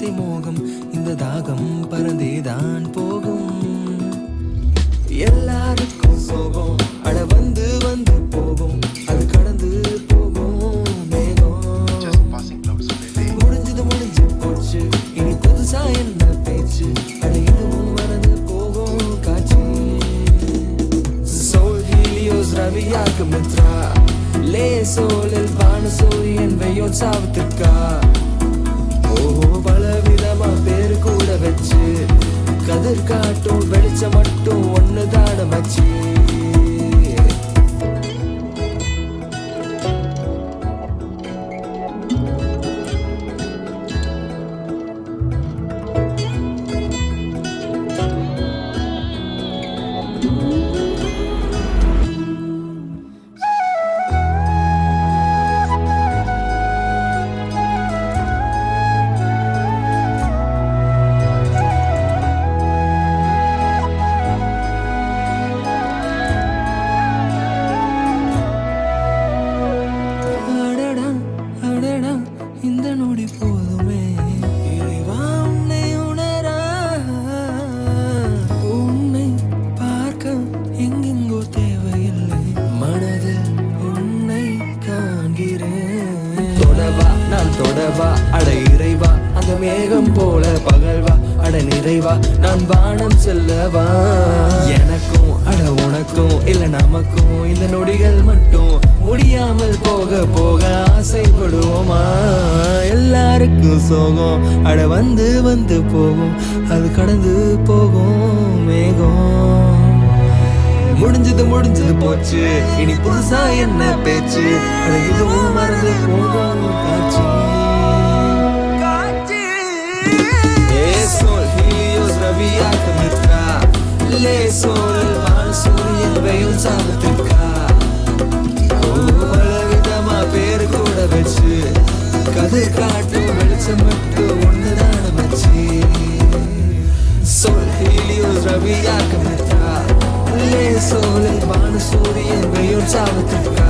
ஆசை மோகம் இந்த தாகம் பறந்தேதான் போகும். எல்லாருக்கும் சோகம் அட வந்து வந்து போகும், அது கடந்து போகும் மேகம். முடிஞ்சது முடிஞ்சு போச்சு, இனி புதுசா என்ன பேச்சு, அட இதுவும் மறந்து போகும் காட்சி. Sol Helios ரவியாக மித்ரா, லே சோலில் வான சூரியன் வெய்யோன் சாவத்துக்கா. ஓஹோ பலவிதமா பேரு கூட வச்சு கதிர் காட்டும் வெளிச்சம் மட்டும் ஒண்ணுதான மச்சி. இந்த நொடி போதுமே இறைவா உன்னை உணர, உன்னை பார்க்க எங்கெங்கோ தேவையில்லை, மனதில் உன்னை காண்கிறேன். தொடவா நான் தொடவா அட இறைவா, அந்த மேகம் போல பகல்வா அட நிறைவா, நான் வானம் செல்லவா. எனக்கும் அட உனக்கும் இல்ல நமக்கும் இந்த நொடிகள் மட்டும் முடியாமல் போக போக ஆசைப்படுவோமா. எல்லாருக்கும் சோகம் அட வந்து வந்து போகும், அது கடந்து போகும் மேகம். முடிஞ்சது முடிஞ்சது போச்சு, இனி புதுசா என்ன பேச்சு, அட இதுவும் மறந்து போகும் காட்சி. Sol Helios ரவியாக மித்ரா, லே சோலில் வான சூரியன் வெய்யோன் சாவத்துக்கா. பலவிதமா பேரு கூட வச்சு கதிர் காட்டும் வெளிச்சம் மட்டும் ஒண்ணுதான மச்சி. Sol Helios ரவியாக மித்ரா, லே சோலில் வான சூரியன் வெய்யோன் சாவத்துக்கா.